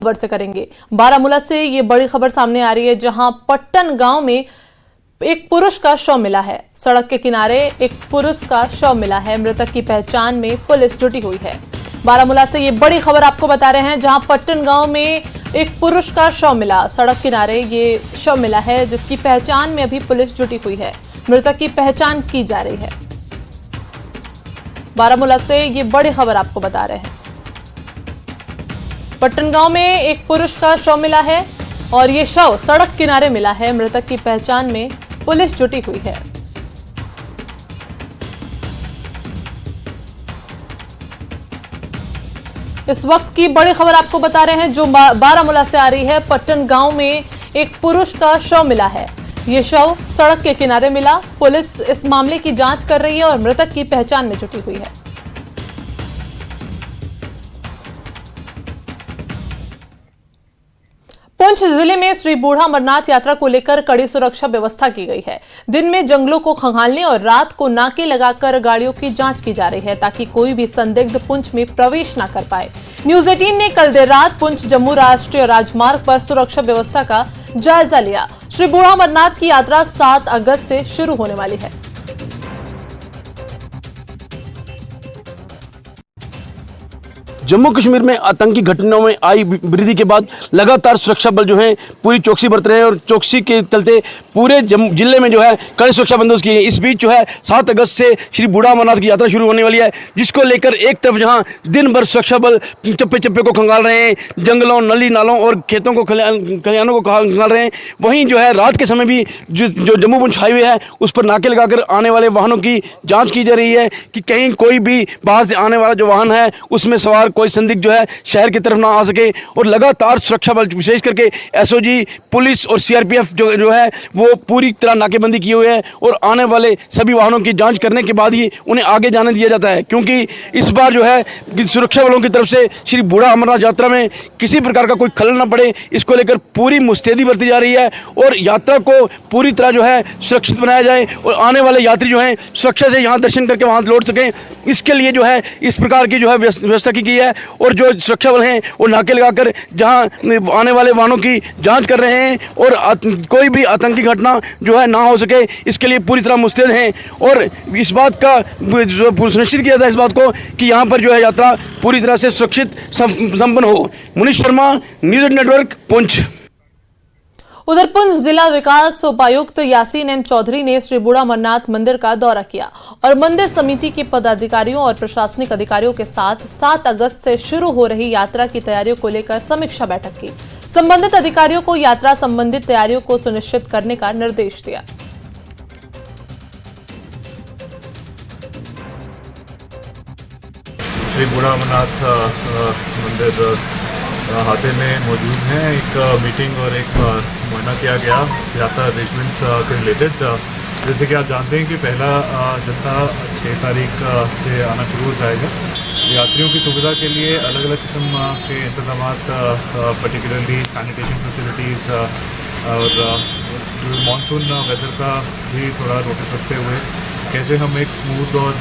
खबर से करेंगे। बारामूला से ये बड़ी खबर सामने आ रही है, जहां पट्टन गांव में एक पुरुष का शव मिला है। सड़क के किनारे एक पुरुष का शव मिला है। मृतक की पहचान में पुलिस जुटी हुई है। बारामूला से ये बड़ी खबर आपको बता रहे हैं, जहां पट्टन गांव में एक पुरुष का शव मिला। सड़क किनारे ये शव मिला है, जिसकी पहचान में अभी पुलिस जुटी हुई है। मृतक की पहचान की जा रही है। बारामूला से ये बड़ी खबर आपको बता रहे हैं। पट्टन गांव में एक पुरुष का शव मिला है और ये शव सड़क किनारे मिला है। मृतक की पहचान में पुलिस जुटी हुई है। इस वक्त की बड़ी खबर आपको बता रहे हैं, जो बारामूला से आ रही है। पट्टन गांव में एक पुरुष का शव मिला है। ये शव सड़क के किनारे मिला। पुलिस इस मामले की जांच कर रही है और मृतक की पहचान में जुटी हुई है। पुंछ जिले में श्री बूढ़ा अमरनाथ यात्रा को लेकर कड़ी सुरक्षा व्यवस्था की गई है। दिन में जंगलों को खंगालने और रात को नाके लगाकर गाड़ियों की जांच की जा रही है, ताकि कोई भी संदिग्ध पुंछ में प्रवेश न कर पाए। न्यूज 18 ने कल देर रात पुंछ जम्मू राष्ट्रीय राजमार्ग पर सुरक्षा व्यवस्था का जायजा लिया। श्री बूढ़ा अमरनाथ की यात्रा 7 अगस्त से शुरू होने वाली है। जम्मू कश्मीर में आतंकी घटनाओं में आई वृद्धि के बाद लगातार सुरक्षा बल जो है पूरी चौकसी बरत रहे हैं और चौकसी के चलते पूरे जिले में जो है कड़ी सुरक्षा बंदोबस्त की है। इस बीच जो है 7 अगस्त से श्री बूढ़ा अमरनाथ की यात्रा शुरू होने वाली है, जिसको लेकर एक तरफ जहां दिन भर सुरक्षा बल चप्पे चप्पे को खंगाल रहे हैं, जंगलों, नली नालों और खेतों को खलिहानों को खंगाल रहे हैं, वहीं जो है रात के समय भी जो जम्मू पुंछ हाईवे है उस पर नाके लगाकर आने वाले वाहनों की जाँच की जा रही है कि कहीं कोई भी बाहर से आने वाला जो वाहन है उसमें सवार कोई संदिग्ध जो है शहर की तरफ ना आ सके। और लगातार सुरक्षा बल विशेष करके एसओजी, पुलिस और सीआरपीएफ जो है वो पूरी तरह नाकेबंदी किए हुए है और आने वाले सभी वाहनों की जांच करने के बाद ही उन्हें आगे जाने दिया जाता है, क्योंकि इस बार जो है कि सुरक्षा बलों की तरफ से श्री बूढ़ा अमरनाथ यात्रा में किसी प्रकार का कोई खलल न पड़े, इसको लेकर पूरी मुस्तैदी बरती जा रही है और यात्रा को पूरी तरह जो है सुरक्षित बनाया जाए और आने वाले यात्री जो हैं सुरक्षा से यहाँ दर्शन करके वहाँ लौट सकें। इसके लिए जो है इस प्रकार की जो है व्यवस्था की गई है और जो सुरक्षा बल हैं वो नाके लगाकर जहां आने वाले वाहनों की जांच कर रहे हैं और कोई भी आतंकी घटना जो है ना हो सके, इसके लिए पूरी तरह मुस्तैद हैं। और इस बात का सुनिश्चित किया था इस बात को कि यहां पर जो है यात्रा पूरी तरह से सुरक्षित संपन्न हो। Munish Sharma, news network, Poonch. उधर पुंछ जिला विकास उपायुक्त यासीन एम चौधरी ने श्री बूढ़ा अमरनाथ मंदिर का दौरा किया और मंदिर समिति के पदाधिकारियों और प्रशासनिक अधिकारियों के साथ 7 अगस्त से शुरू हो रही यात्रा की तैयारियों को लेकर समीक्षा बैठक की। संबंधित अधिकारियों को यात्रा संबंधित तैयारियों को सुनिश्चित करने का निर्देश दिया। श्री बूढ़ा अमरनाथ मंदिर हाथे में मौजूद हैं। एक मीटिंग और एक मुआयना किया गया यात्रा अरेंजमेंट्स के रिलेटेड। जैसे कि आप जानते हैं कि पहला जत्था 6 तारीख से आना शुरू हो जाएगा। यात्रियों की सुविधा के लिए अलग अलग किस्म के इंतजाम, पर्टिकुलरली सैनिटेशन फैसिलिटीज़ और मानसून वेदर का भी थोड़ा नोटिस रखते हुए कैसे हम एक स्मूथ और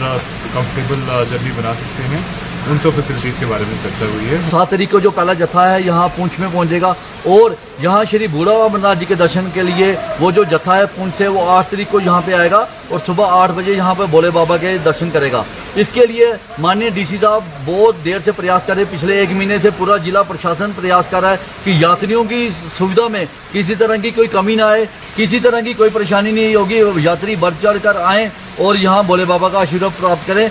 कंफर्टेबल जर्नी बना सकते हैं, उन सब फैसिलिटीज़ के बारे में चर्चा हुई है। 7 तारीख को जो पहला जत्था है यहाँ पुंछ में पहुँचेगा और यहाँ श्री बूढ़ा अमरनाथ जी के दर्शन के लिए वो जो जत्था है पुंछ से वो 8 तारीख को यहाँ पे आएगा और सुबह 8 बजे यहाँ पे भोले बाबा के दर्शन करेगा। इसके लिए माननीय डीसी साहब बहुत देर से प्रयास कर रहे हैं। पिछले 1 महीने से पूरा जिला प्रशासन प्रयास कर रहा है कि यात्रियों की सुविधा में किसी तरह की कोई कमी ना आए, किसी तरह की कोई परेशानी नहीं होगी। यात्री बढ़ चढ़ कर आएँ और यहाँ भोले बाबा का आशीर्वाद प्राप्त करें।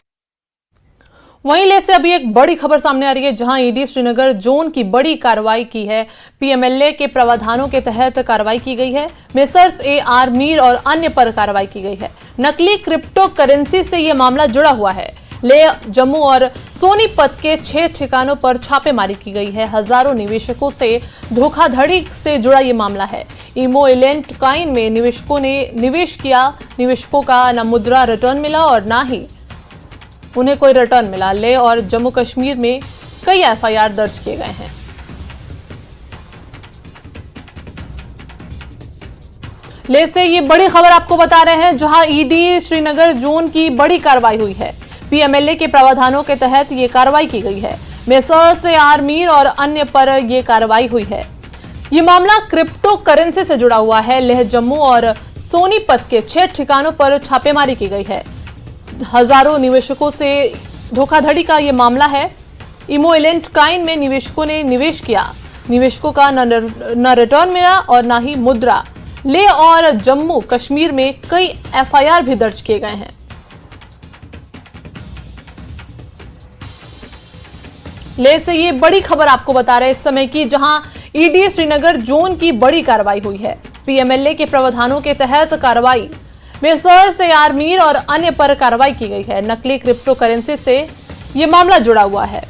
वहीं ले से अभी एक बड़ी खबर सामने आ रही है, जहां ईडी श्रीनगर जोन की बड़ी कार्रवाई की है। पीएमएलए के प्रावधानों के तहत कार्रवाई की गई है। मेसर्स AR मीर और अन्य पर कार्रवाई की गई है। नकली क्रिप्टो करेंसी से यह मामला जुड़ा हुआ है। ले, जम्मू और सोनीपत के 6 ठिकानों पर छापेमारी की गई है। हजारों निवेशकों से धोखाधड़ी से जुड़ा यह मामला है। इमो इलेंट कॉइन में निवेशकों ने निवेश किया। निवेशकों का न मुद्रा रिटर्न मिला और न ही उन्हें कोई रिटर्न मिला। ले और जम्मू कश्मीर में कई FIR दर्ज किए गए हैं। ले से ये बड़ी खबर आपको बता रहे हैं, जहां ईडी श्रीनगर जोन की बड़ी कार्रवाई हुई है। पीएमएलए के प्रावधानों के तहत ये कार्रवाई की गई है। मेसर्स AR मीर और अन्य पर यह कार्रवाई हुई है। ये मामला क्रिप्टो करेंसी से जुड़ा हुआ है। लेह, जम्मू और सोनीपत के 6 ठिकानों पर छापेमारी की गई है। हजारों निवेशकों से धोखाधड़ी का ये मामला है। इमोलेंट कॉइन में निवेशकों ने निवेश किया। निवेशकों का न रिटर्न मिला और न ही मुद्रा। लेह और जम्मू कश्मीर में कई FIR भी दर्ज किए गए हैं। लेह से ये बड़ी खबर आपको बता रहे हैं इस समय की, जहां ED श्रीनगर जोन की बड़ी कार्रवाई हुई है। PMLA के प्रावधानों के तहत कार्रवाई। मेसर्स AR मीर और अन्य पर कार्रवाई की गई है। नकली क्रिप्टो करेंसी से ये मामला जुड़ा हुआ है।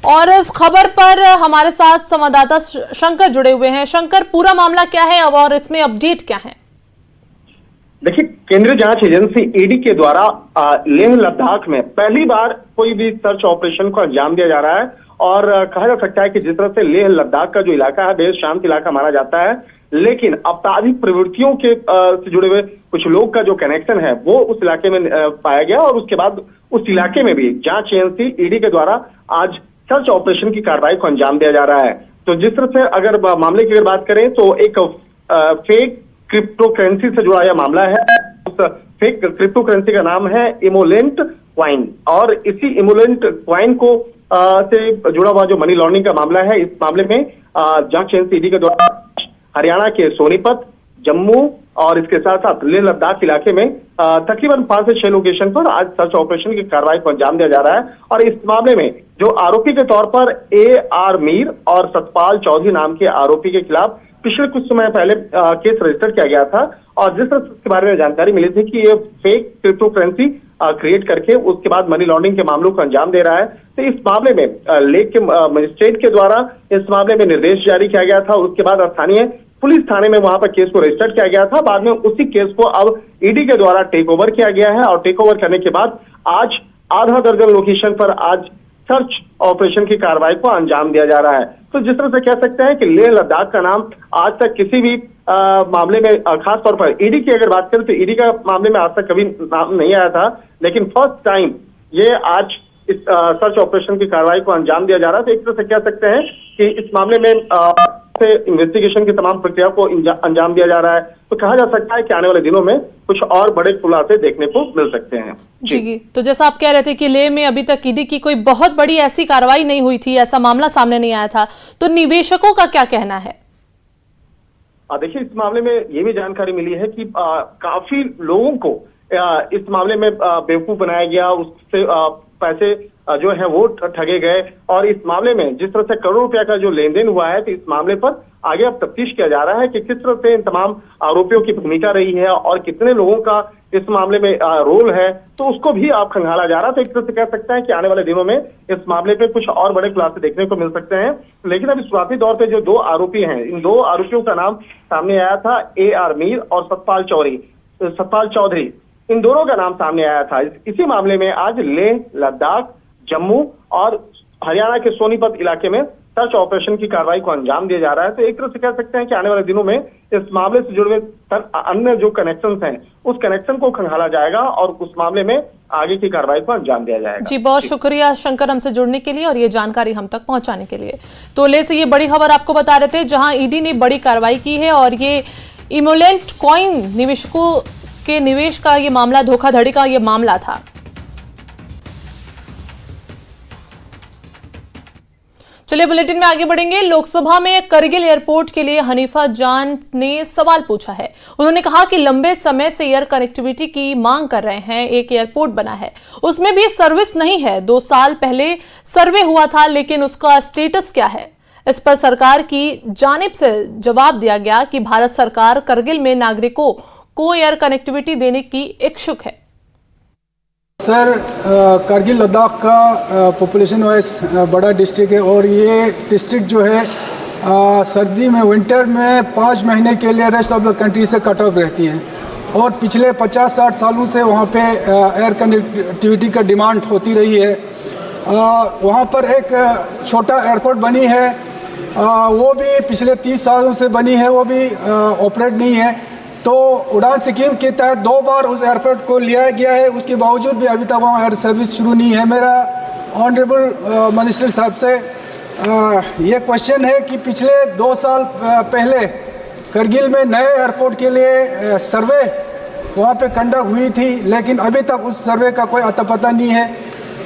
और इस खबर पर हमारे साथ संवाददाता शंकर जुड़े हुए हैं। शंकर, पूरा मामला क्या है और इसमें अपडेट क्या है? देखिए, केंद्रीय जांच एजेंसी ED के द्वारा लेह लद्दाख में पहली बार कोई भी सर्च ऑपरेशन को अंजाम दिया जा रहा है। और कहा जा सकता है कि जिस तरह से लेह लद्दाख का जो इलाका है बेहद शांत इलाका माना जाता है, लेकिन आपराधिक प्रवृत्तियों के से जुड़े हुए कुछ लोग का जो कनेक्शन है वो उस इलाके में पाया गया। और उसके बाद उस इलाके में भी जांच एजेंसी ED के द्वारा आज सर्च ऑपरेशन की कार्रवाई को अंजाम दिया जा रहा है। तो जिस तरह से अगर मामले की अगर बात करें तो एक फेक क्रिप्टो करेंसी से जुड़ा यह मामला है। उस फेक क्रिप्टो करेंसी का नाम है इमोलेंट कॉइन। और इसी इमोलेंट कॉइन को से जुड़ा हुआ जो मनी लॉन्ड्रिंग का मामला है, इस मामले में जांच एजेंसी ED के द्वारा हरियाणा के सोनीपत, जम्मू और इसके साथ साथ लेह लद्दाख इलाके में तकरीबन 5 से 6 लोकेशन पर आज सर्च ऑपरेशन की कार्रवाई को अंजाम दिया जा रहा है। और इस मामले में जो आरोपी के तौर पर AR मीर और सतपाल चौधरी नाम के आरोपी के खिलाफ पिछले कुछ समय पहले केस रजिस्टर किया गया था। और जिस तरह के बारे में जानकारी मिली थी कि ये फेक क्रिप्टो करेंसी क्रिएट करके उसके बाद मनी लॉन्ड्रिंग के मामलों को अंजाम दे रहा है। तो इस मामले में लेह के मजिस्ट्रेट के द्वारा इस मामले में निर्देश जारी किया गया था। उसके बाद स्थानीय पुलिस थाने में वहां पर केस को रजिस्टर किया गया था। बाद में उसी केस को अब ED के द्वारा टेक ओवर किया गया है। और टेक ओवर करने के बाद आज आधा दर्जन लोकेशन पर आज सर्च ऑपरेशन की कार्रवाई को अंजाम दिया जा रहा है। तो जिस तरह से कह सकते हैं कि लेह लद्दाख का नाम आज तक किसी भी मामले में, खास तौर पर ED की अगर बात करें तो ED का मामले में आज तक कभी नाम नहीं आया था, लेकिन फर्स्ट टाइम ये आज इस सर्च ऑपरेशन की कार्रवाई को अंजाम दिया जा रहा है। तो एक तरह से कह सकते हैं कि इस मामले में से इन्वेस्टिगेशन की तमाम प्रक्रिया को अंजाम दिया जा रहा है। तो कहा जा सकता है कि आने वाले दिनों में कुछ और बड़े खुलासे देखने को मिल सकते हैं। जी, तो जैसा आप कह रहे थे कि लेह में अभी तक ED की कोई बहुत बड़ी ऐसी कार्रवाई नहीं हुई थी, ऐसा मामला सामने नहीं आया था, तो निवेशकों का क्या कहना है? देखिए, इस मामले में ये भी जानकारी मिली है कि काफी लोगों को इस मामले में बेवकूफ बनाया गया, उससे पैसे जो है वो ठगे गए। और इस मामले में जिस तरह से करोड़ों रुपया का जो लेन देन हुआ है, तो इस मामले पर आगे अब तफ्तीश किया जा रहा है कि किस तरह से इन तमाम आरोपियों की भूमिका रही है और कितने लोगों का इस मामले में रोल है, तो उसको भी आप खंगाला जा रहा है। तो एक तरह से कह सकते हैं कि आने वाले दिनों में इस मामले पे कुछ और बड़े खुलासे देखने को मिल सकते हैं। लेकिन अभी शुरुआती दौर पे जो 2 आरोपी हैं, इन 2 आरोपियों का नाम सामने आया था, AR मीर और सतपाल चौधरी, इन दोनों का नाम सामने आया था। इसी मामले में आज लेह लद्दाख, जम्मू और हरियाणा के सोनीपत इलाके में सर्च ऑपरेशन की कार्रवाई को अंजाम दिया जा रहा है। तो एक तरह से कह सकते हैं कि आने वाले दिनों में इस मामले से जुड़े हुए अन्य जो कनेक्शंस हैं, उस कनेक्शन को खंगाला जाएगा और उस मामले में आगे की कार्रवाई को अंजाम दिया जाएगा। जी, बहुत शुक्रिया शंकर हमसे जुड़ने के लिए और ये जानकारी हम तक पहुंचाने के लिए। तो लेह से ये बड़ी खबर आपको बता रहे थे, जहां ED ने बड़ी कार्रवाई की है और ये इमोलेंट कॉइन निवेशकों के निवेश का ये मामला, धोखाधड़ी का ये मामला था। चलिए बुलेटिन में आगे बढ़ेंगे। लोकसभा में करगिल एयरपोर्ट के लिए हनीफा जान ने सवाल पूछा है। उन्होंने कहा कि लंबे समय से एयर कनेक्टिविटी की मांग कर रहे हैं, एक एयरपोर्ट बना है, उसमें भी सर्विस नहीं है। 2 साल पहले सर्वे हुआ था, लेकिन उसका स्टेटस क्या है? इस पर सरकार की जानिब से जवाब दिया गया कि भारत सरकार करगिल में नागरिकों को एयर कनेक्टिविटी देने की इच्छुक है। सर, करगिल लद्दाख का पॉपुलेशन वाइज बड़ा डिस्ट्रिक्ट है और ये डिस्ट्रिक्ट जो है सर्दी में, विंटर में 5 महीने के लिए रेस्ट ऑफ द कंट्री से कट ऑफ रहती है। और पिछले 50-60 सालों से वहाँ पे एयर कनेक्टिविटी का डिमांड होती रही है। वहाँ पर एक छोटा एयरपोर्ट बनी है, वो भी पिछले 30 सालों से बनी है, वो भी ऑपरेट नहीं है। तो उड़ान स्कीम के तहत 2 बार उस एयरपोर्ट को लिया गया है, उसके बावजूद भी अभी तक वहाँ एयर सर्विस शुरू नहीं है। मेरा ऑनरेबल मिनिस्टर साहब से ये क्वेश्चन है कि पिछले 2 साल पहले करगिल में नए एयरपोर्ट के लिए सर्वे वहाँ पे कंडक्ट हुई थी, लेकिन अभी तक उस सर्वे का कोई अता पता नहीं है।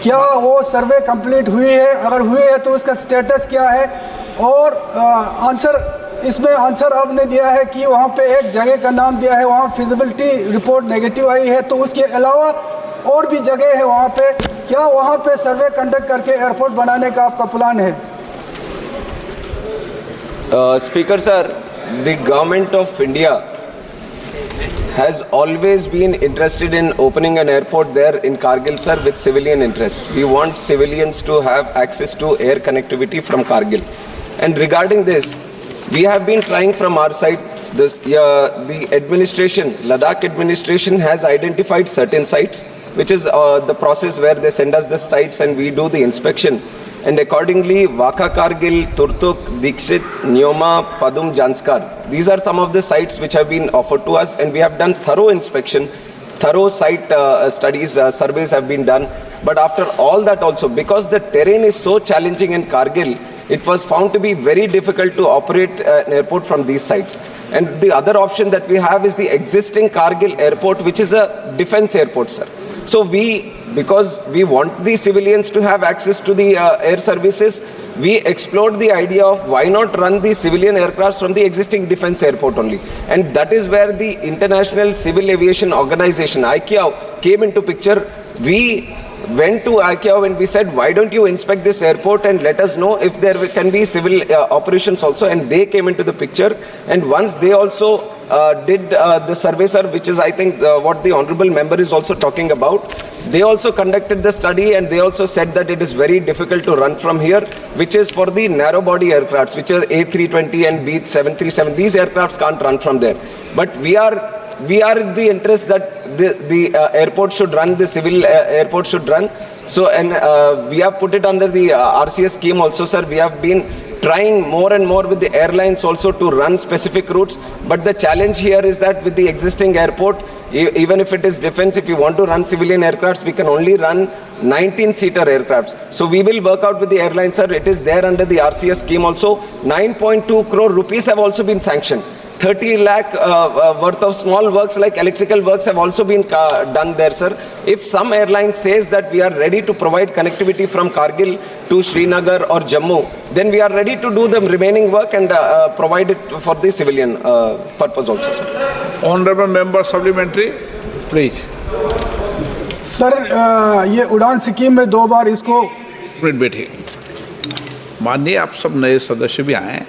क्या वो सर्वे कंप्लीट हुई है? अगर हुई है तो उसका स्टेटस क्या है? और इसमें आंसर आपने दिया है कि वहाँ पे एक जगह का नाम दिया है, वहाँ फिजिबिलिटी रिपोर्ट नेगेटिव आई है, तो उसके अलावा और भी जगह है वहाँ पे, क्या वहाँ पे सर्वे कंडक्ट करके एयरपोर्ट बनाने का आपका प्लान है? Speaker sir, the government of India has always been interested in opening an airport there in Kargil sir with civilian interest. We want civilians to have access to air connectivity from Kargil. And regarding this, we have been trying from our side. The administration, Ladakh administration has identified certain sites, which is the process where they send us the sites and we do the inspection. And accordingly, Waka Kargil, Turtuk, Dikshit, Nyoma, Padum, Janskar. These are some of the sites which have been offered to us, and we have done thorough inspection, thorough site studies, surveys have been done. But after all that also, because the terrain is so challenging in Kargil, it was found to be very difficult to operate an airport from these sites. And the other option that we have is the existing Kargil airport, which is a defense airport, sir. So because we want the civilians to have access to the air services, we explored the idea of why not run the civilian aircrafts from the existing defense airport only. And that is where the International Civil Aviation Organization, ICAO, came into picture. We went to ICAO and we said, why don't you inspect this airport and let us know if there can be civil operations also, and they came into the picture. And once they also did the survey, sir, which is I think what the honorable member is also talking about, they also conducted the study and they also said that it is very difficult to run from here, which is for the narrow body aircrafts, which are A320 and B737. These aircrafts can't run from there. But we are in the interest that the airport should run, the civil airport should run. So, and we have put it under the RCS scheme also, sir. We have been trying more and more with the airlines also to run specific routes. But the challenge here is that with the existing airport, even if it is defense, if you want to run civilian aircrafts, we can only run 19-seater aircrafts. So we will work out with the airlines, sir. It is there under the RCS scheme also. 9.2 crore rupees have also been sanctioned. 30 lakh worth of small works like electrical works have also been done there, sir. If some airline says that we are ready to provide connectivity from Kargil to Srinagar or Jammu, then we are ready to do the remaining work and provide it for the civilian purpose also, sir. Honorable member supplementary, please. Sir ये उड़ान scheme में 2 बार इसको minute बैठिए। माननीय आप सब नए सदस्य भी आए हैं,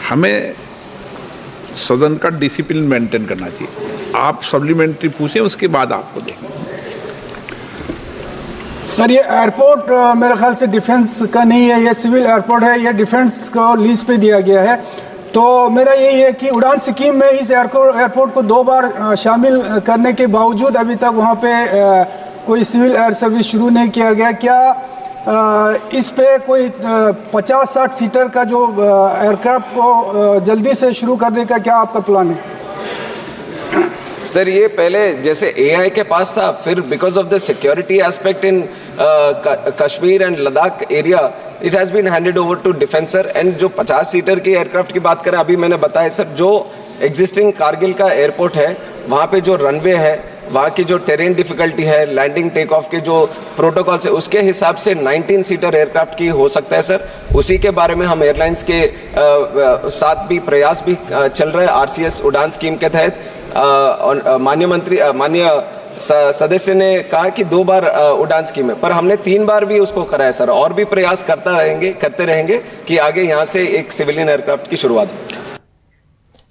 हमें सदन का डिसिप्लिन मेंटेन करना चाहिए। आप सप्लीमेंट्री पूछें, उसके बाद आपको देंगे। सर ये एयरपोर्ट मेरे ख्याल से डिफेंस का नहीं है, ये सिविल एयरपोर्ट है, ये डिफेंस को लीज पे दिया गया है। तो मेरा यही है कि उड़ान स्कीम में इस एयरपोर्ट को 2 बार शामिल करने के बावजूद अभी तक वहाँ पे कोई सिविल एयर सर्विस शुरू नहीं किया गया। क्या इस पे कोई 50-60 सीटर का जो एयरक्राफ्ट को जल्दी से शुरू करने का क्या आपका प्लान है? सर ये पहले जैसे AI के पास था, फिर because of the security aspect in Kashmir and Ladakh area it has been handed over to defence. And जो 50 सीटर के एयरक्राफ्ट की बात करें, अभी मैंने बताया सर, जो एग्जिस्टिंग कारगिल का एयरपोर्ट है वहाँ पे जो रनवे है, वहाँ की जो टेरेन डिफिकल्टी है, लैंडिंग टेक ऑफ के जो प्रोटोकॉल्स है, उसके हिसाब से 19 सीटर एयरक्राफ्ट की हो सकता है सर। उसी के बारे में हम एयरलाइंस के साथ भी प्रयास भी चल रहे हैं RCS उड़ान स्कीम के तहत। माननीय सदस्य ने कहा कि 2 बार उड़ान स्कीम है, पर हमने 3 बार भी उसको कराया सर, और भी प्रयास करते रहेंगे कि आगे यहाँ से एक सिविलियन एयरक्राफ्ट की शुरुआत हो।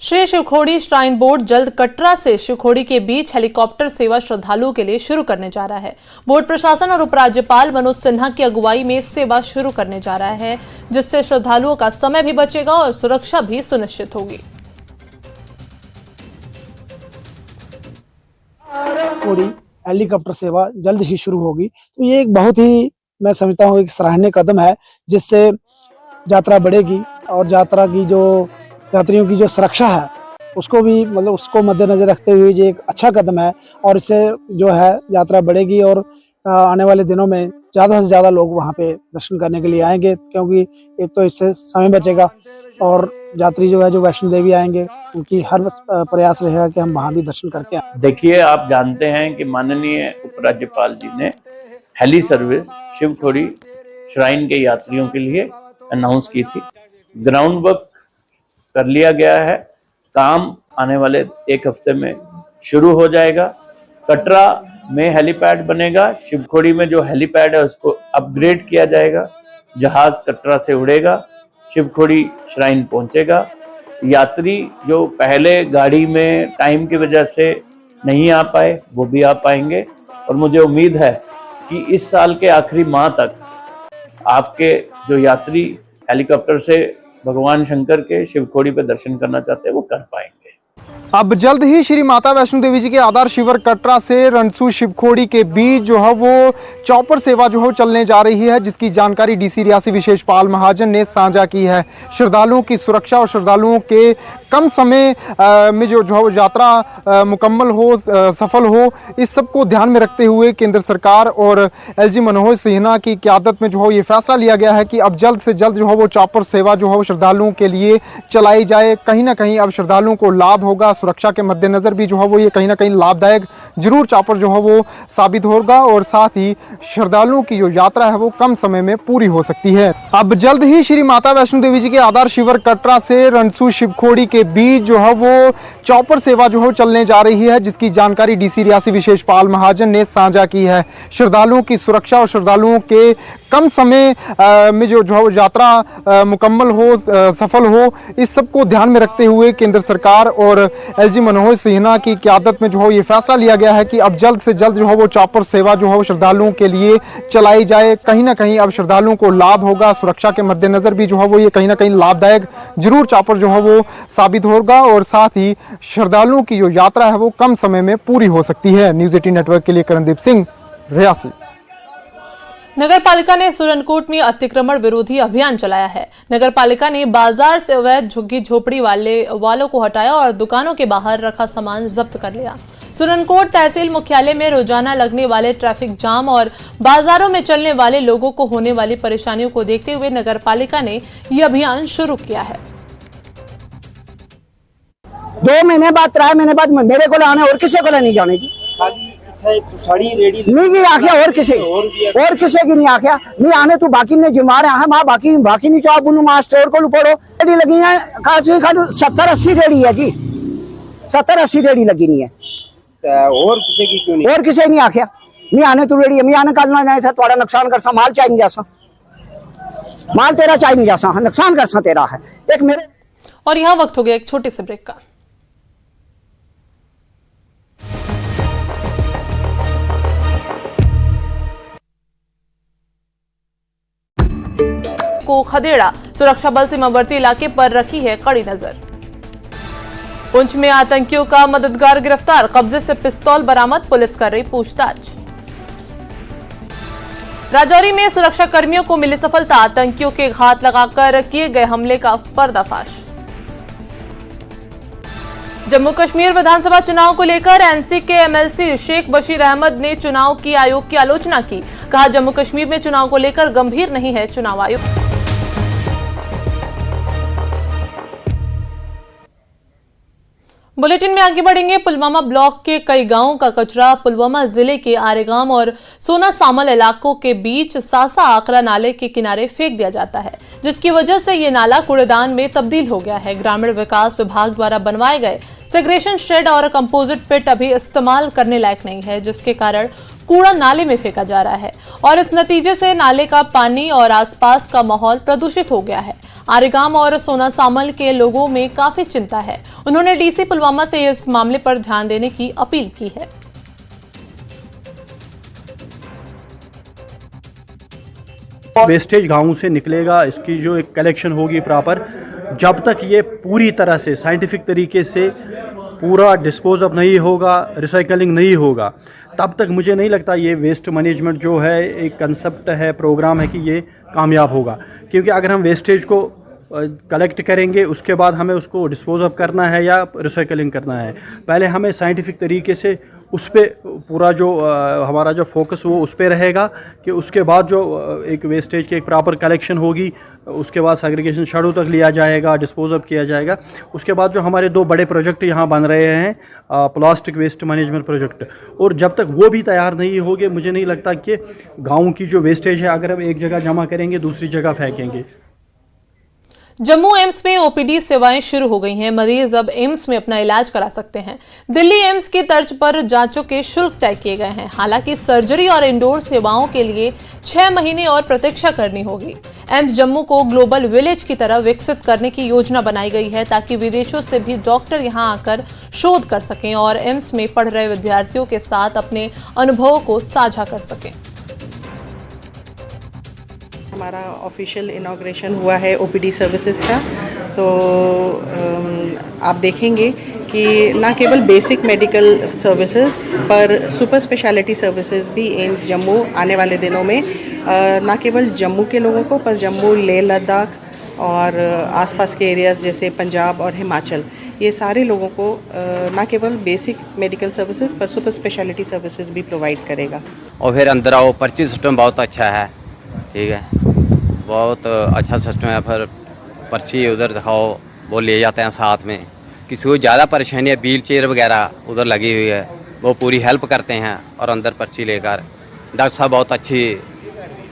श्री शिवखोड़ी श्राइन बोर्ड जल्द कटरा से शिवखोड़ी के बीच हेलीकॉप्टर सेवा श्रद्धालुओं के लिए शुरू करने जा रहा है। बोर्ड प्रशासन और उपराज्यपाल मनोज सिन्हा की अगुवाई में सेवा शुरू करने जा रहा है, जिससे श्रद्धालुओं का समय भी बचेगा और सुरक्षा भी सुनिश्चित होगी। शिवखोड़ी हेलीकॉप्टर सेवा जल्द ही शुरू होगी, तो ये एक बहुत ही, मैं समझता हूँ, एक सराहनीय कदम है, जिससे यात्रा बढ़ेगी और यात्रा की जो यात्रियों की जो सुरक्षा है उसको भी, मतलब उसको मद्देनजर रखते हुए ये एक अच्छा कदम है, और इससे जो है यात्रा बढ़ेगी और आने वाले दिनों में ज़्यादा से ज़्यादा लोग वहाँ पे दर्शन करने के लिए आएंगे, क्योंकि एक तो इससे समय बचेगा और यात्री जो है जो वैष्णो देवी आएंगे उनकी हर प्रयास रहेगा कि हम वहाँ भी दर्शन करके आए। देखिए, आप जानते हैं कि माननीय उपराज्यपाल जी ने हेली सर्विस शिवखोड़ी श्राइन के यात्रियों के लिए अनाउंस की थी। ग्राउंड वर्क कर लिया गया है, काम आने वाले एक हफ्ते में शुरू हो जाएगा। कटरा में हेलीपैड बनेगा, शिवखोड़ी में जो हेलीपैड है उसको अपग्रेड किया जाएगा। जहाज कटरा से उड़ेगा, शिवखोड़ी श्राइन पहुंचेगा। यात्री जो पहले गाड़ी में टाइम की वजह से नहीं आ पाए वो भी आ पाएंगे, और मुझे उम्मीद है कि इस साल के आखिरी माह तक आपके जो यात्री हेलीकॉप्टर से भगवान शंकर के शिवखोड़ी पे दर्शन करना चाहते हैं वो कर पाएंगे। अब जल्द ही श्री माता वैष्णो देवी जी के आधार शिविर कटरा से रणसू शिवखोड़ी के बीच जो है वो चॉपर सेवा जो है चलने जा रही है, जिसकी जानकारी डीसी रियासी विशेष पाल महाजन ने साझा की है। श्रद्धालुओं की सुरक्षा और श्रद्धालुओं के कम समय में जो यात्रा मुकम्मल हो, सफल हो, इस सब को ध्यान में रखते हुए केंद्र सरकार और एलजी मनोहर सिन्हा की क़यादत में जो है ये फैसला लिया गया है कि अब जल्द से जल्द जो है वो चॉपर सेवा जो है वो श्रद्धालुओं के लिए चलाई जाए। कहीं ना कहीं अब श्रद्धालुओं को लाभ होगा, सुरक्षा के मद्देनजर भी जो है वो ये कहीं ना कहीं लाभदायक जरूर चॉपर जो है वो साबित होगा, और साथ ही श्रद्धालुओं की जो यात्रा है वो कम समय में पूरी हो सकती है। अब जल्द ही श्री माता वैष्णो देवी जी के आधार शिविर कटरा से रणसू शिवखोड़ी के बीच जो है वो चॉपर सेवा जो है चलने जा रही है, जिसकी जानकारी डीसी रियासी विशेष पाल महाजन ने साझा की है। श्रद्धालुओं की सुरक्षा और श्रद्धालुओं के कम समय में जो यात्रा मुकम्मल हो, सफल हो, इस सब को ध्यान में रखते हुए केंद्र सरकार और एलजी मनोहर सिन्हा की क़यादत में जो है ये फैसला लिया गया है कि अब जल्द से जल्द जो है वो चॉपर सेवा जो है वो श्रद्धालुओं के लिए चलाई जाए। कहीं ना कहीं अब श्रद्धालुओं को लाभ होगा, सुरक्षा के मद्देनजर भी जो है वो ये कहीं ना कहीं लाभदायक जरूर चॉपर जो है वो साबित होगा, और साथ ही श्रद्धालुओं की जो यात्रा है वो कम समय में पूरी हो सकती है। न्यूज़ 18 नेटवर्क के लिए करणदीप सिंह, रियासी। नगर पालिका ने सुरनकोट में अतिक्रमण विरोधी अभियान चलाया है। नगर पालिका ने बाजार से अवैध झुग्गी झोपड़ी वालों को हटाया और दुकानों के बाहर रखा सामान जब्त कर लिया। सुरनकोट तहसील मुख्यालय में रोजाना लगने वाले ट्रैफिक जाम और बाजारों में चलने वाले लोगों को होने वाली परेशानियों को देखते हुए नगर पालिका ने यह अभियान शुरू किया है। 2 महीने बाद 3 महीने बाद मेरे को आने और किसी को नहीं जाने की नहीं की आख्या और किसी की नहीं आख्या नहीं आने तू बाकी ने जिम्मेदार है मां बाकी नहीं चाह बुनू मां स्टोर को पड़ो रेडी लगी है 70-80 रेडी है जी 70-80 रेडी लगी नहीं है और किसी की क्यों नहीं और किसी नहीं आख्या नहीं आने तू रेडी मैं आने करना जाए था थोड़ा नुकसान कर माल चाहिए जैसा माल तेरा चाहिए जैसा नुकसान कर तेरा है एक मेरे। और यहाँ वक्त हो गया एक छोटे से ब्रेक का। को खदेड़ा, सुरक्षा बल सीमावर्ती इलाके पर रखी है कड़ी नजर। पुंछ में आतंकियों का मददगार गिरफ्तार, कब्जे से पिस्तौल बरामद, पुलिस कर रही पूछताछ। राजौरी में सुरक्षा कर्मियों को मिली सफलता, आतंकियों के घात लगाकर किए गए हमले का पर्दाफाश। जम्मू कश्मीर विधानसभा चुनाव को लेकर एनसी के एमएलसी शेख बशीर अहमद ने चुनाव की आयोग की आलोचना की। कहा, जम्मू कश्मीर में चुनाव को लेकर गंभीर नहीं है चुनाव आयोग। बुलेटिन में आगे बढ़ेंगे। पुलवामा ब्लॉक के कई गांवों का कचरा पुलवामा जिले के आरेगाम और सोना सामल इलाकों के बीच सासा आकरा नाले के किनारे फेंक दिया जाता है, जिसकी वजह से ये नाला कूड़ेदान में तब्दील हो गया है। ग्रामीण विकास विभाग द्वारा बनवाए गए सेग्रेशन शेड और कंपोजिट पिट अभी इस्तेमाल करने लायक नहीं है, जिसके कारण कूड़ा नाले में फेंका जा रहा है और इस नतीजे से नाले का पानी और आसपास का माहौल प्रदूषित हो गया है। आरेगाम और सोना सामल के लोगों में काफी चिंता है। उन्होंने डीसी पुलवामा से इस मामले पर ध्यान देने की अपील की है। वेस्टेज गांवों से निकलेगा, इसकी जो एक कलेक्शन होगी प्रॉपर, जब तक ये पूरी तरह से साइंटिफिक तरीके से पूरा डिस्पोज ऑफ नहीं होगा, रिसाइकलिंग नहीं होगा, तब तक मुझे नहीं लगता ये वेस्ट मैनेजमेंट जो है एक कंसेप्ट है, प्रोग्राम है कि ये कामयाब होगा। क्योंकि अगर हम वेस्टेज को कलेक्ट करेंगे उसके बाद हमें उसको डिस्पोज ऑफ करना है या रिसाइकलिंग करना है, पहले हमें साइंटिफिक तरीके से उस पे पूरा जो हमारा जो फोकस वो उस पे रहेगा कि उसके बाद जो एक वेस्टेज की एक प्रॉपर कलेक्शन होगी, उसके बाद सेग्रीगेशन शेडो तक लिया जाएगा, डिस्पोज ऑफ किया जाएगा। उसके बाद जो हमारे 2 बड़े प्रोजेक्ट यहाँ बन रहे हैं, प्लास्टिक वेस्ट मैनेजमेंट प्रोजेक्ट, और जब तक वो भी तैयार नहीं होंगे मुझे नहीं लगता कि गाँव की जो वेस्टेज है अगर हम एक जगह जमा करेंगे दूसरी जगह फेंकेंगे। जम्मू एम्स में ओपीडी सेवाएं शुरू हो गई हैं। मरीज अब एम्स में अपना इलाज करा सकते हैं। दिल्ली एम्स की तर्ज पर जांचों के शुल्क तय किए गए हैं। हालांकि सर्जरी और इंडोर सेवाओं के लिए 6 महीने और प्रतीक्षा करनी होगी। एम्स जम्मू को ग्लोबल विलेज की तरह विकसित करने की योजना बनाई गई है ताकि विदेशों से भी डॉक्टर यहां आकर शोध कर सकें और एम्स में पढ़ रहे विद्यार्थियों के साथ अपने अनुभवों को साझा कर सकें। हमारा ऑफिशियल इनॉग्रेशन हुआ है ओपीडी सर्विसेज का, तो आप देखेंगे कि ना केवल बेसिक मेडिकल सर्विसेज पर सुपर स्पेशलिटी सर्विसेज भी एम्स जम्मू आने वाले दिनों में ना केवल जम्मू के लोगों को पर जम्मू, लेह लद्दाख और आसपास के एरियाज़ जैसे पंजाब और हिमाचल, ये सारे लोगों को ना केवल बेसिक मेडिकल सर्विसेज पर सुपर स्पेशलिटी सर्विसेज भी प्रोवाइड करेगा। और फिर अंदर आओ, पर्ची सिस्टम बहुत अच्छा है, ठीक है, बहुत अच्छा सिस्टम है। फिर पर्ची उधर दिखाओ, वो ले जाते हैं साथ में। किसी को ज़्यादा परेशानी है, व्हील चेयर वगैरह उधर लगी हुई है, वो पूरी हेल्प करते हैं और अंदर पर्ची लेकर डॉक्टर साहब बहुत अच्छी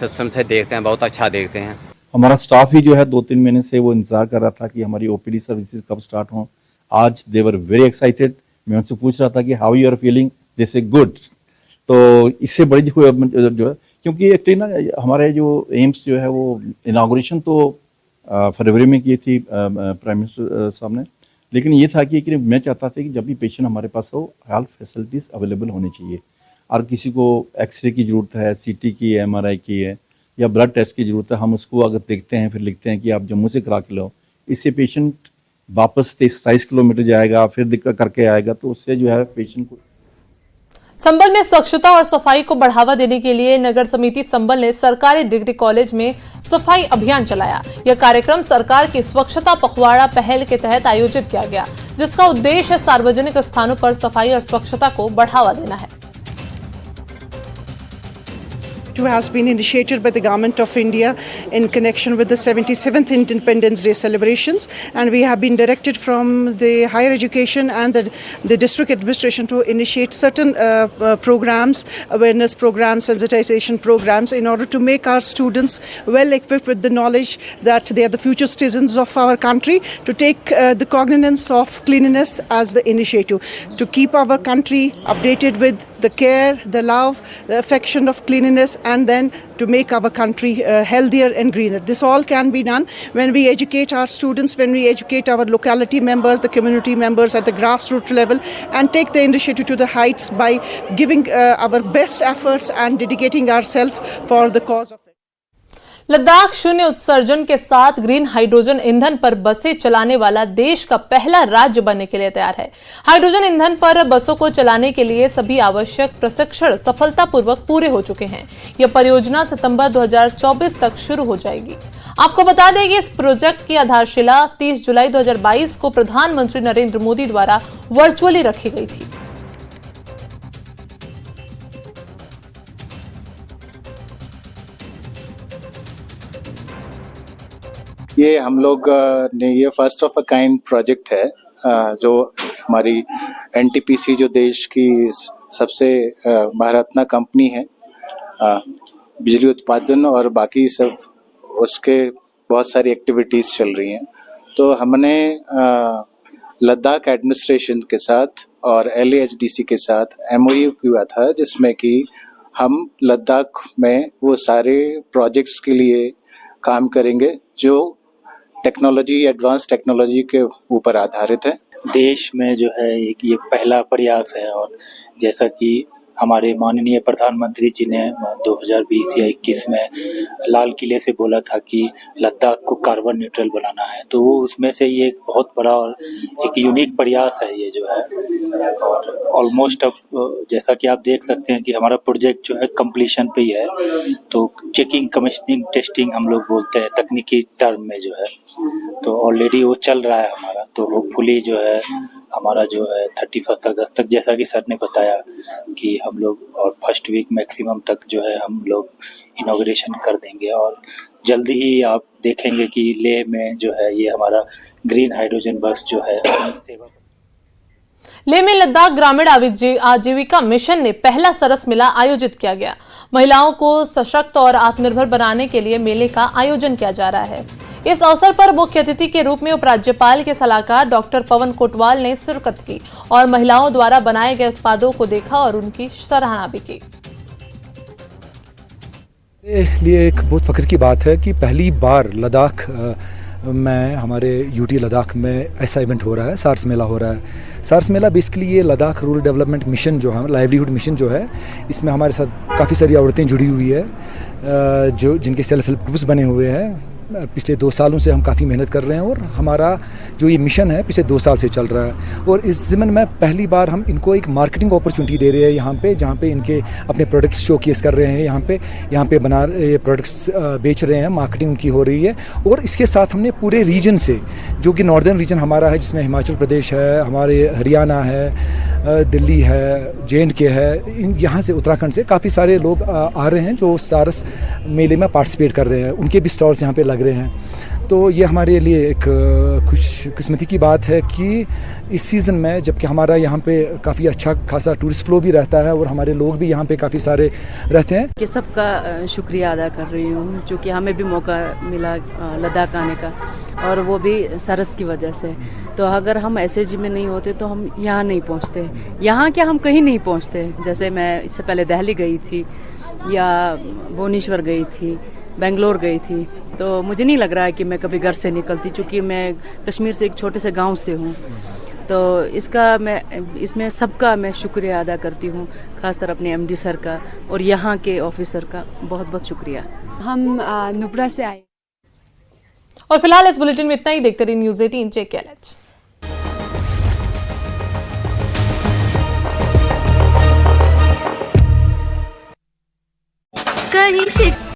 सिस्टम से देखते हैं, बहुत अच्छा देखते हैं। हमारा स्टाफ ही जो है 2-3 महीने से वो इंतजार कर रहा था कि हमारी ओपीडी सर्विसेज कब स्टार्ट हों। आज दे वर वेरी एक्साइटेड। मैं उनसे पूछ रहा था कि हाउ यू आर फीलिंग, दे से गुड। तो इससे बड़ी जो है, क्योंकि एक्चुअली ना हमारे जो एम्स जो है वो इनाग्रेशन तो फरवरी में की थी प्राइम मिनिस्टर साहब ने, लेकिन ये था कि मैं चाहता था कि जब भी पेशेंट हमारे पास हो हेल्थ फैसिलिटीज़ अवेलेबल होनी चाहिए। और किसी को एक्सरे की ज़रूरत है, सीटी की है, एमआरआई की है या ब्लड टेस्ट की ज़रूरत है, हम उसको अगर देखते हैं फिर लिखते हैं कि आप जम्मू से करा के लो। इससे पेशेंट वापस 23-27 किलोमीटर जाएगा, फिर दिक्कत करके आएगा, तो उससे जो है पेशेंट को। संबल में स्वच्छता और सफाई को बढ़ावा देने के लिए नगर समिति संबल ने सरकारी डिग्री कॉलेज में सफाई अभियान चलाया। यह कार्यक्रम सरकार की स्वच्छता पखवाड़ा पहल के तहत आयोजित किया गया, जिसका उद्देश्य सार्वजनिक स्थानों पर सफाई और स्वच्छता को बढ़ावा देना है। Has been initiated by the Government of India in connection with the 77th Independence Day celebrations, and we have been directed from the higher education and the district administration to initiate certain programs, awareness programs, sensitization programs in order to make our students well equipped with the knowledge that they are the future citizens of our country, to take the cognizance of cleanliness as the initiative, to keep our country updated with the care, the love, the affection of cleanliness, and then to make our country healthier and greener. This all can be done when we educate our students, when we educate our locality members, the community members at the grassroots level, and take the initiative to the heights by giving our best efforts and dedicating ourselves for the cause of it. Ladakh शून्य उत्सर्जन के साथ green hydrogen ईंधन पर बसें चलाने वाला देश का पहला राज्य बनने के लिए तैयार है। हाइड्रोजन ईंधन पर बसों को चलाने के लिए सभी आवश्यक प्रशिक्षण सफलतापूर्वक पूरे हो चुके हैं। यह परियोजना सितंबर 2024 तक शुरू हो जाएगी। आपको बता दें कि इस प्रोजेक्ट की आधारशिला 30 जुलाई 2022 को प्रधानमंत्री नरेंद्र मोदी द्वारा वर्चुअली रखी गई थी। ये हम लोग ने ये first of a kind project है, जो हमारी एनटीपीसी जो देश की सबसे महारत्ना कंपनी है बिजली उत्पादन और बाकी सब, उसके बहुत सारी एक्टिविटीज़ चल रही हैं। तो हमने लद्दाख एडमिनिस्ट्रेशन के साथ और LAHDC के साथ MOU किया था, जिसमें कि हम लद्दाख में वो सारे प्रोजेक्ट्स के लिए काम करेंगे जो टेक्नोलॉजी, एडवांस टेक्नोलॉजी के ऊपर आधारित है। देश में जो है एक ये पहला प्रयास है, और जैसा कि हमारे माननीय प्रधानमंत्री जी ने 2020 या 21 में लाल किले से बोला था कि लद्दाख को कार्बन न्यूट्रल बनाना है, तो वो उसमें से ये एक बहुत बड़ा और एक यूनिक प्रयास है ये जो है। और ऑलमोस्ट अब जैसा कि आप देख सकते हैं कि हमारा प्रोजेक्ट जो है कंप्लीशन पे ही है। तो चेकिंग, कमीशनिंग, टेस्टिंग हम लोग बोलते हैं तकनीकी टर्म में जो है, तो ऑलरेडी वो चल रहा है हमारा। तो होपफुली जो है हमारा जो है 31 अगस्त तक, जैसा कि सर ने बताया कि हम लोग और फर्स्ट वीक मैक्सिमम तक जो है हम लोग इनॉग्रेशन कर देंगे। और जल्दी ही आप देखेंगे कि लेह में जो है ये हमारा ग्रीन हाइड्रोजन बस जो है सेवा। लेह में लद्दाख ग्रामीण आजीविका मिशन ने पहला सरस मेला आयोजित किया गया। महिलाओं को सशक्त और आत्मनिर्भर बनाने के लिए मेले का आयोजन किया जा रहा है। इस अवसर पर मुख्य अतिथि के रूप में उपराज्यपाल के सलाहकार डॉक्टर पवन कोटवाल ने शिरकत की और महिलाओं द्वारा बनाए गए उत्पादों को देखा और उनकी सराहना भी की। मेरे लिए एक बहुत फख्र की बात है कि पहली बार लद्दाख में, हमारे यूटी लद्दाख में ऐसा इवेंट हो रहा है, सार्स मेला हो रहा है। सार्स मेला बेसिकली ये लद्दाख रूरल डेवलपमेंट मिशन जो है, लाइवलीहुड मिशन जो है, इसमें हमारे साथ काफ़ी सारी औरतें जुड़ी हुई है जो जिनके सेल्फ हेल्प ग्रुप्स बने हुए हैं। पिछले 2 सालों से हम काफ़ी मेहनत कर रहे हैं और हमारा जो ये मिशन है पिछले 2 साल से चल रहा है। और इस ज़िम्मन में पहली बार हम इनको एक मार्केटिंग अपॉर्चुनिटी दे रहे हैं यहाँ पे, जहाँ पे इनके अपने प्रोडक्ट्स शोकेस कर रहे हैं, यहाँ पे बना ये प्रोडक्ट्स बेच रहे हैं, मार्केटिंग उनकी हो रही है। और इसके साथ हमने पूरे रीजन से, जो कि नॉर्दर्न रीजन हमारा है, जिसमें हिमाचल प्रदेश है, हमारे हरियाणा है, दिल्ली है, JNK है, यहाँ से उत्तराखंड से काफ़ी सारे लोग आ रहे हैं जो सारस मेले में पार्टिसिपेट कर रहे हैं। उनके भी स्टॉल्स यहाँ पे लग रहे हैं। तो ये हमारे लिए एक खुशकिस्मती की बात है कि इस सीज़न में, जबकि हमारा यहाँ पे काफ़ी अच्छा खासा टूरिस्ट फ्लो भी रहता है और हमारे लोग भी यहाँ पे काफ़ी सारे रहते हैं। कि सबका शुक्रिया अदा कर रही हूँ, क्योंकि हमें भी मौका मिला लद्दाख आने का, और वो भी सरस की वजह से। तो अगर हम SHG में नहीं होते तो हम यहाँ नहीं पहुँचते। यहाँ क्या, हम कहीं नहीं पहुँचते। जैसे मैं इससे पहले दिल्ली गई थी या भुवनेश्वर गई थी, बेंगलोर गई थी, तो मुझे नहीं लग रहा है कि मैं कभी घर से निकलती, चूँकि मैं कश्मीर से एक छोटे से गांव से हूँ। तो इसमें सबका मैं शुक्रिया अदा करती हूँ, खासकर अपने MD सर का और यहाँ के ऑफिसर का बहुत बहुत शुक्रिया। हम नुब्रा से आए। और फिलहाल इस बुलेटिन में इतना ही। देखते रहिए News 18 JKLH। कहीं